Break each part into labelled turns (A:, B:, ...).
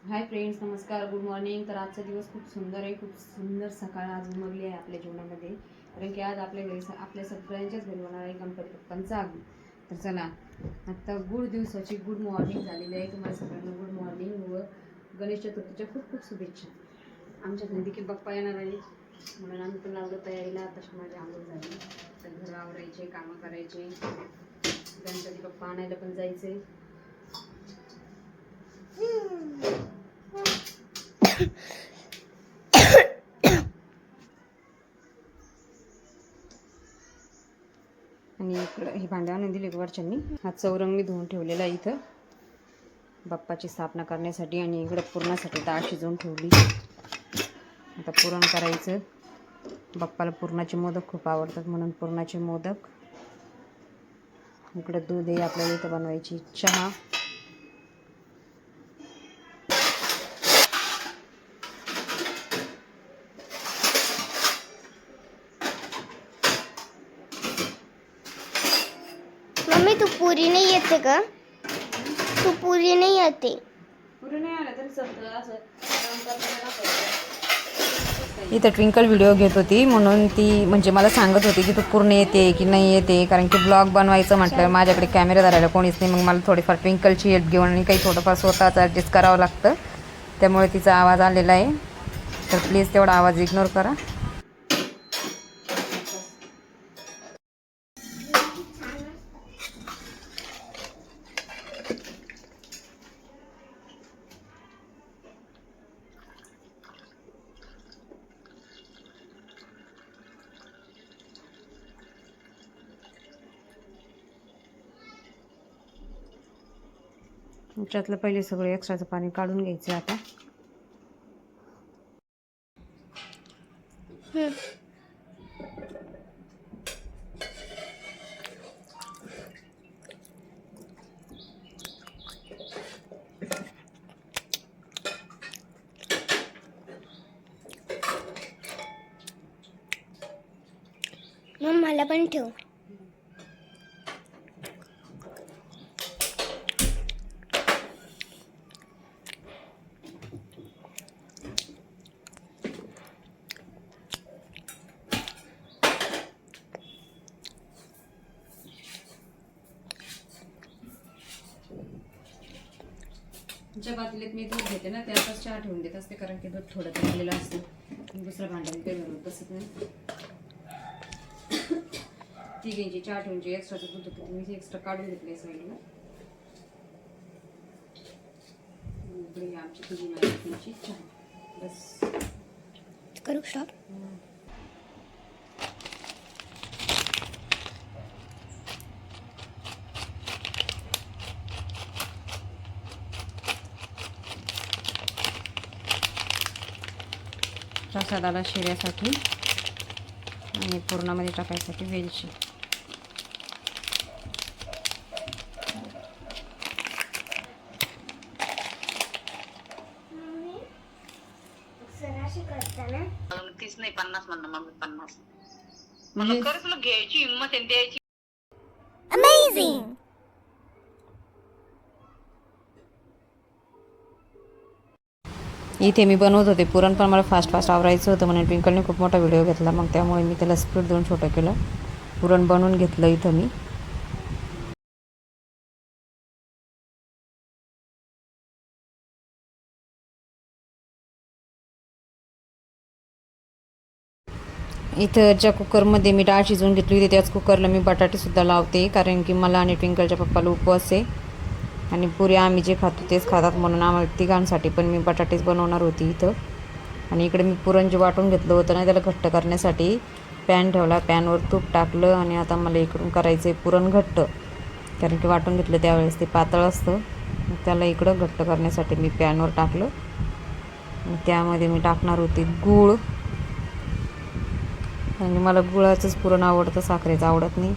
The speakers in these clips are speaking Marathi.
A: हाय फ्रेंड्स, नमस्कार, गुड मॉर्निंग. तर आजचा दिवस खूप सुंदर आहे. खूप सुंदर सकाळ आज उमगली आहे आपल्या जीवनामध्ये. कारण की आज आपल्या घरी आपल्या सगळ्यांच्याच घरी होणार आहे गणपती बाप्पांचा आगमन. तर चला, आता गुड दिवसाची गुड मॉर्निंग झालेली आहे. तुम्हाला सगळ्यांना गुड मॉर्निंग व गणेश चतुर्थीच्या खूप खूप शुभेच्छा. आमच्या घरी देखील बाप्पा येणार आहे, म्हणून आम्ही पण लावलं तयारीला. तशी माझी आंघोळ झाली, तर घर आवरायचे, कामं करायचे, गणपती बाप्पा आणायला पण जायचे. आणि इकडं ही भांडे आणून दिली वरच्यांनी. हा चौरंग मी धुवून ठेवलेला आहे इथं बाप्पाची स्थापना करण्यासाठी. आणि इकडं पुरणासाठी डाळ शिजवून ठेवली. आता पुरण करायचं. बाप्पाला पुरणाचे मोदक खूप आवडतात, म्हणून पुरणाचे मोदक. इकडं दूध आहे आपल्याला, इथं बनवायची चहा.
B: मम्मी तू पुरी नाही येते का? तू पुरी नाही येते.
A: पुरी नाही आलं तरी चालतं. असं इथं ट्विंकल व्हिडिओ घेत होती, म्हणून ती म्हणजे मला सांगत होती की तू पूर्ण येते की नाही येते. कारण की ब्लॉग बनवायचं म्हटलं माझ्याकडे कॅमेरा धरायला कोणीच नाही. मग मला थोडीफार ट्विंकलची हेल्प घेऊन आणि काही थोडंफार स्वतःच ॲडजस्ट करावं लागतं. त्यामुळे तिचा आवाज आलेला आहे, तर प्लीज तेवढा आवाज इग्नोर करा. त्यातलं पहिले सगळं एक्स्ट्राचं पाणी काढून घ्यायचं आता.
B: मग मला पण ठेव.
A: ज्या पातेल्यात मी दूध घेते ना त्यातच चहा ठेवून देत असते, कारण की दूध थोडं तापलेलं असतं. दुसऱ्या भांड्याने काही बनवत बसत नाही. ती घ्यायची चहा ठेवून जे एक्स्ट्राचं दूध होतं मी एक्स्ट्रा काढून घेतले साईडला. आमची तुझी माझी चहा बस.
B: करू स्टॉप.
A: प्रसादाला शिऱ्यासाठी आणि पूर्णामध्ये टाकायसाठी वेलची.
B: सराशी करताना
C: 30 नाही 50 म्हणणं मम्मी 50 म्हणून खरं तुला घ्यायची हिंमत आहे द्यायची.
B: अमेझिंग.
A: इथे मी बनवत होते पुरण, पण मला फास्ट आवरायचं होतं म्हणून ट्विंकलने खूप मोठा व्हिडिओ घेतला. मग त्यामुळे मी त्याला स्पीड देऊन छोटं केलं. पुरण बनवून घेतलं इथं मी. इथं ज्या कुकरमध्ये मी डाळ शिजवून घेतली होती त्याच कुकरला मी बटाटेसुद्धा लावते, कारण की मला आणि ट्विंकलच्या पप्पाला उपवास आहे. आणि पुरी आम्ही जे खातो तेच खातात, म्हणून आम्हाला तिघांसाठी पण मी बटाटेच बनवणार होती इथं. आणि इकडे मी पुरण जे वाटून घेतलं होतं ना त्याला घट्ट करण्यासाठी पॅन ठेवला, पॅनवर तूप टाकलं. आणि आता मला इकडून करायचं आहे पुरण घट्ट, कारण की वाटून घेतलं त्यावेळेस ते पातळ असतं. त्याला इकडं घट्ट करण्यासाठी मी पॅनवर टाकलं. त्यामध्ये मी टाकणार होते गूळ, आणि मला गुळाचंच पुरण आवडतं, साखरेचं आवडत नाही.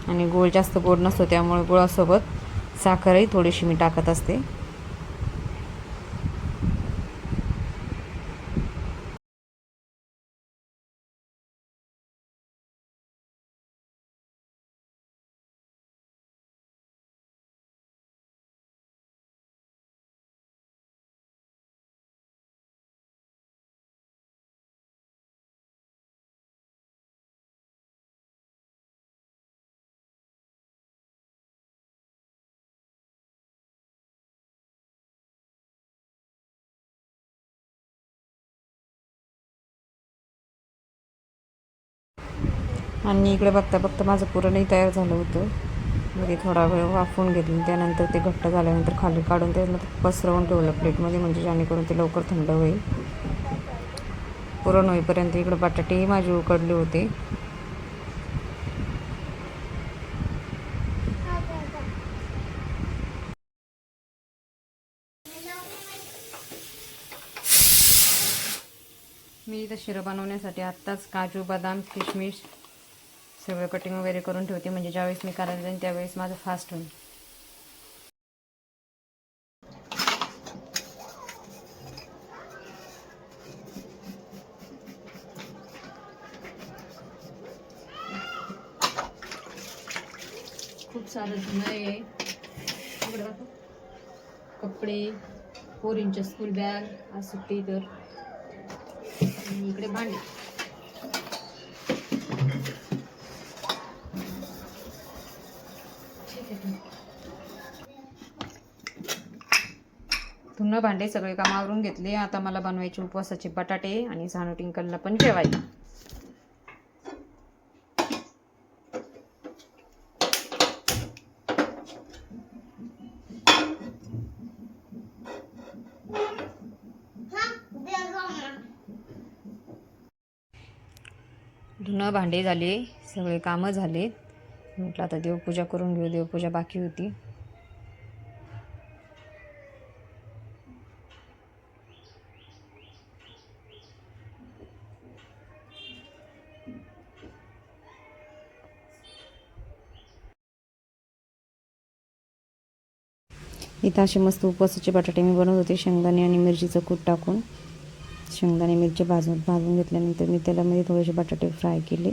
A: आणि गूळ जास्त गोड नसतो, त्यामुळे गुळासोबत साखरही थोडीशी मी टाकत असते. आणि इकडे बघता बघता माझं पुरणही तयार झालं होतं. मी थोडा वेळ वाफवून घेतलं, त्यानंतर ते घट्ट झाल्यानंतर खाली काढून ते पसरवून ठेवलं प्लेटमध्ये, म्हणजे जेणेकरून ते लवकर थंड होईल. पुरण होईपर्यंत इकडे बटाटेही माझे उकडले होते. मी इथं शिरं बनवण्यासाठी आत्ताच काजू, बदाम, किशमिश सगळं कटिंग वगैरे करून ठेवते, म्हणजे ज्यावेळेस मी करायला जाईन त्यावेळेस माझं फास्ट होईल. खूप सारं धुणं आहे इकडे बघा, कपडे, पोरींच्या स्कूल बॅग आज सुट्टी तर, आणि इकडे भांडी. धुणं भांडे सगळे काम आवरून घेतले. आता मला बनवायचे उपवासाचे बटाटे आणि सानू टिंकलला पण जेवायला. धुणं भांडे झाले, सगळे कामं झाले. म्हटलं आता देवपूजा करून घेऊ, देवपूजा बाकी होती. इथं असे मस्त उपवासाचे बटाटे मी बनवत होते, शेंगदाणे आणि मिरचीचं कूट टाकून. शेंगदाणे मिरची भाजून घेतल्यानंतर मी तेलामध्ये थोडेसे बटाटे फ्राय केले.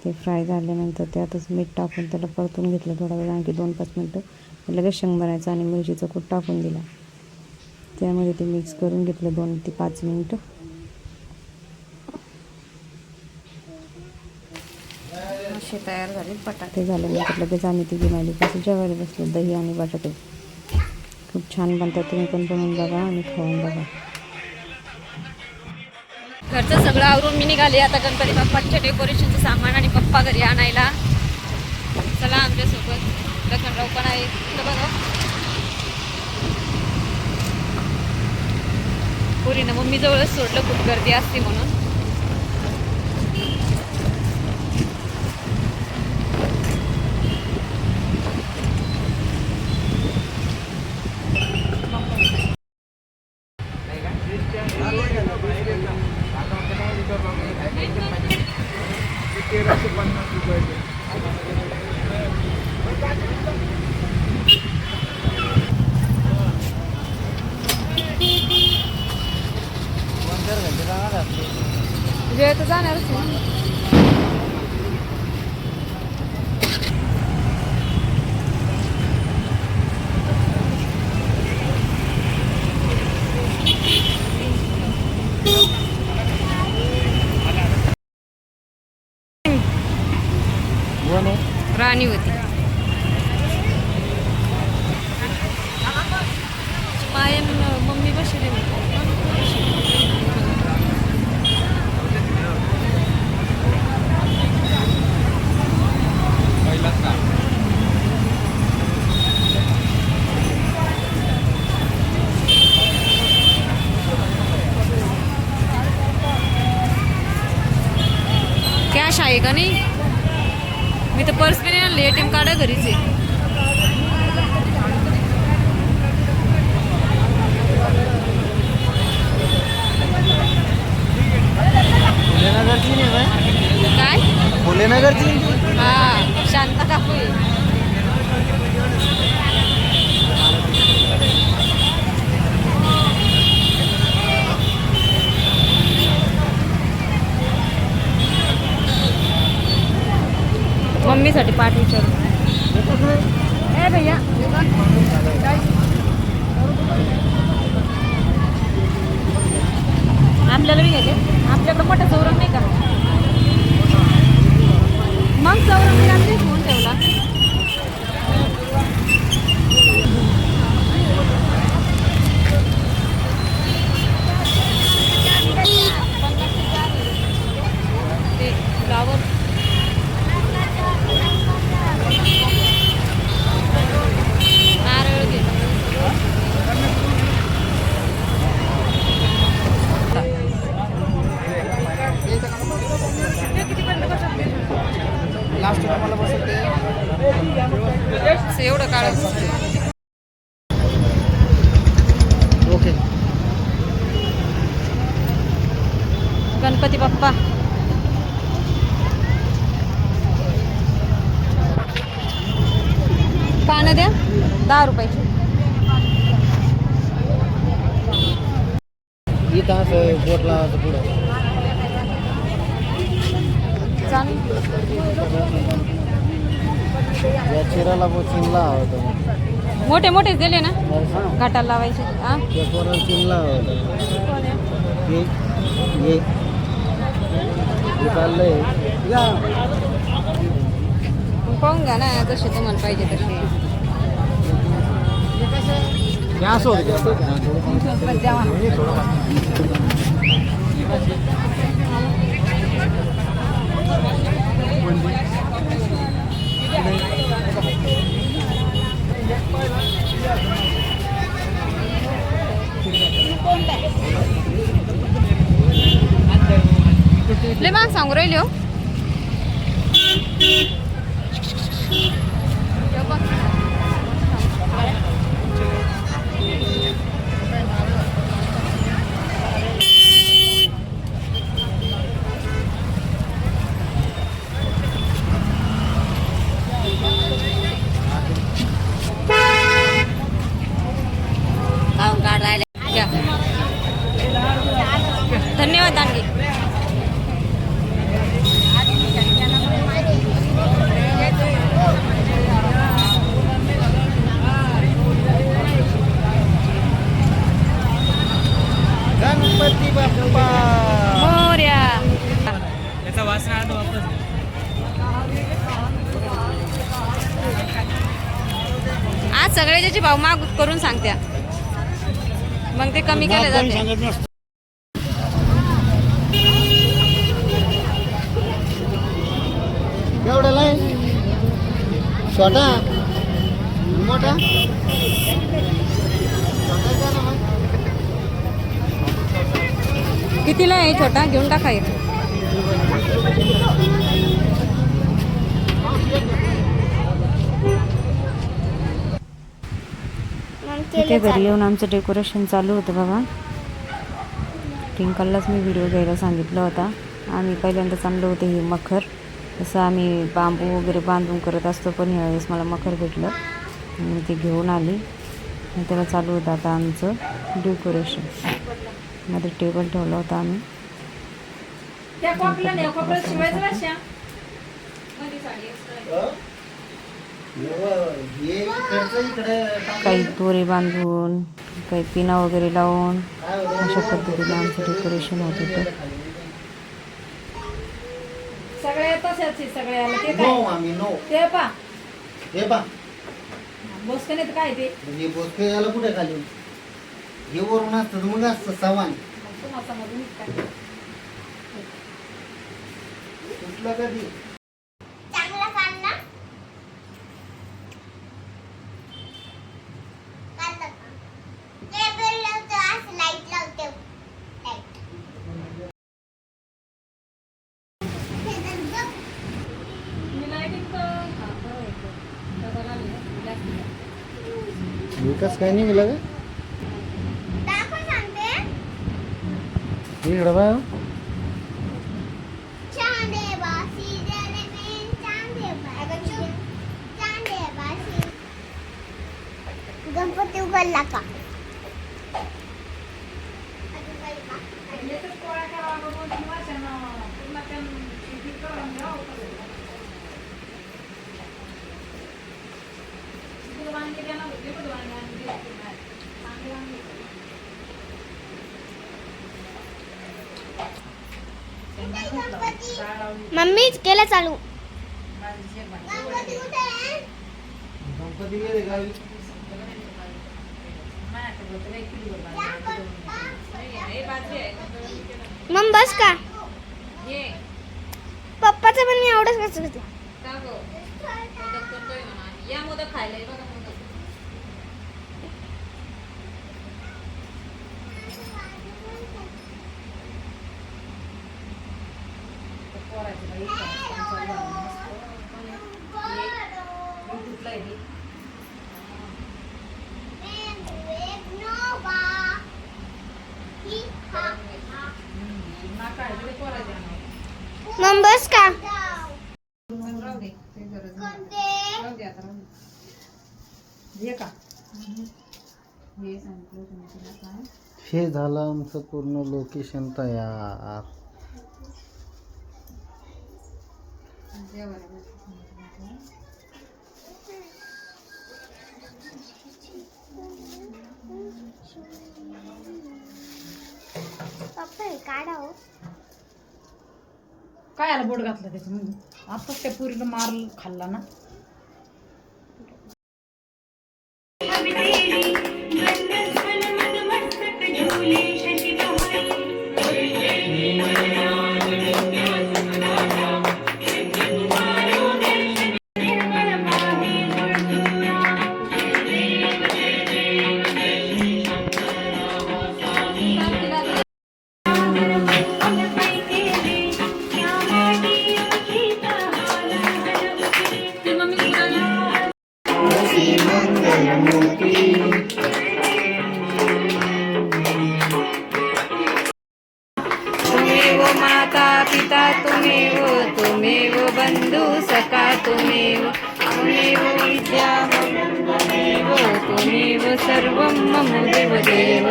A: ते फ्राय झाल्यानंतर त्यातच मीठ टाकून त्याला परतून घेतलं थोडा वेळ, आणखी 2-5 मिनटं. लगेच शेंगदाण्याचं आणि मिरचीचं कूट टाकून दिला. त्यामध्ये ते मिक्स करून घेतलं 2 ते 5 मिनटं. असे तयार झाले बटाटे. झाल्यानंतर लगेच आम्ही ती गेली कसं जेवायला बसलो. दही आणि बटाटे खूप छान बनतात, तुम्ही पण बनवून बघा आणि खाऊन बघा. घरचं सगळं आवरून मी निघाले आता गणपती बाप्पाच्या डेकोरेशनचं सामान आणि पप्पा घरी आणायला. चला आमच्यासोबत. लखनराव पण आहे इथं बघा. पोरीनं मम्मीजवळच सोडलं, खूप गर्दी असते म्हणून. वेळ तर जाणारच ना. राणी होती. मायन मम्मी बसली. कॅश आहे का नाही? मी तर पर्स पण आणले, ATM कार्ड घरीच आहे. काय
D: फुलेनगरची?
A: हा, शांता काकू आहे. मम्मीसाठी पाठ विचारू. ए भैया आपल्याला बी घ्यायचे. आपल्याकडं मोठा चौरंग नाही का? मग चौरंग आणली फोन ठेवला. ते फ्लावर गणपती बाप्पा. पानं द्या 10 रुपयाची.
D: इथं असं बोट लावायचं पुढं. या चिराला चिनला हवं
A: मोठे मोठे दिले ना घाटाला लावायचे. हा
D: त्या कोणाला चिनला हवं ये चाललंय.
A: पाहून घ्या ना जसे तुम्हाला पाहिजे तसे.
D: असं होतं
A: लय महाग सांगू राहिले हो. घ्या. धन्यवाद आणखी.
D: गणपती बाप्पा
A: मोरया.
D: याचा वासना आता वापस.
A: आज सगळे ज्याचे भाव माग करून सांगत्या मग ते कमी केले जाते.
D: एवढ्याला आहे छोटा मोठा.
A: कितीला आहे छोटा घेऊन टाका एक. इथे घरी येऊन आमचं डेकोरेशन चालू होतं बघा. ट्विंकललाच मी व्हिडिओ घ्यायला सांगितलं होता. आम्ही पहिल्यांदाच आणलं होतं हे मखर. तसं आम्ही बांबू वगैरे बांधून करत असतो पण ह्यावेळेस मला मखर भेटलं मी ते घेऊन आली. आणि त्याला चालू होतं आता आमचं डेकोरेशन. मध्ये टेबल ठेवला होता आम्ही. काही दोरे बांधून काही पिना वगैरे लावून अशा पद्धतीने आमचं डेकोरेशन होत होतं.
E: सगळ्या तशाच सगळ्याला ते
D: नो आम्ही नो
E: ते पा
D: हे पा
E: बोसकने काय ते
D: म्हणजे बोसके याला कुठे खाली हे वरून असतं मग असतं सामान
E: तुम्हाला समजून काय
D: कुठलं कधी
B: चांगला काढ ना. काढलं का? टेबल लावतो असं लाईट लावते. लाईट.
D: विकास काय नाही गेला का
B: दाखव सांगते.
D: इकडं बा
B: चांदे बासी जले में चांदे बासी चांदे बासी. गणपती उघडला का? मम्मीच केलं चालू. गणपती कुठे आहे?
D: गणपती गेले गावी
B: मग बस का? पप्पाचं पण मी एवढंच कसं घेतलं.
A: या मोदक खायला बघा.
B: हा मग बस का
E: हे का
D: हे झालं आमचं पूर्ण लोकेशन तयार.
B: पप्पा हे काढा हो.
E: काय आला बोट घातलं त्याच्यामध्ये आताच त्या पुरीला मार खाल्ला ना.
A: तुमेव माता पिता तुमेव बंधु सखा तुमेव विद्या तुमेव सर्वं मम देवदेव.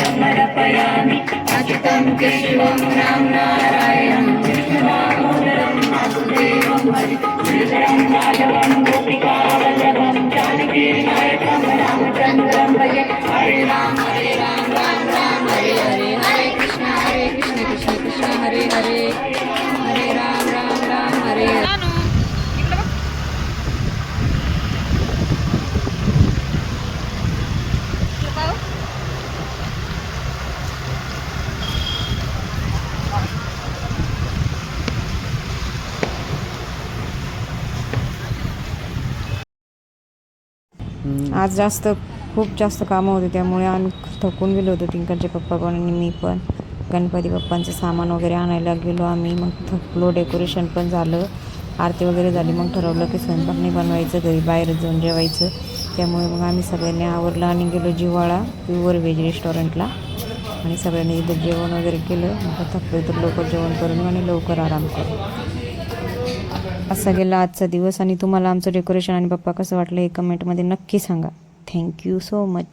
A: समर्पयामि अच्युतं केशवं राम नारायणं कृष्णदामोदरं वासुदेवं हरिं माधवं गोपिकावल्लभं जानकी नायकं रामचन्द्रं भजे. हरे राम राम राम हरे हरे हरे कृष्ण कृष्ण कृष्ण हरे हरे हरे राम हरे हरे. आज खूप जास्त कामं होते त्यामुळे आम्ही थकून गेलो होतो. टिंकलचे पप्पा पण आणि मी पण. गणपती बाप्पांचं सामान वगैरे आणायला गेलो आम्ही. मग थकलो. डेकोरेशन पण झालं, आरती वगैरे झाली. मग ठरवलं की स्वयंपाक नाही बनवायचं, घरी बाहेर जाऊन जेवायचं. त्यामुळे मग आम्ही सगळ्यांनी आवरलं आणि गेलो जिव्हाळा प्युअर व्हेज रेस्टॉरंटला. आणि सगळ्यांनी इथं जेवण वगैरे केलं. मग थकलो तर लवकर जेवण करून आणि लवकर आराम करू. असा गेला आजचा दिवस. आणि तुम्हाला आमचं डेकोरेशन आणि पप्पा कसं वाटलं हे कमेंटमध्ये नक्की सांगा. Thank you so much.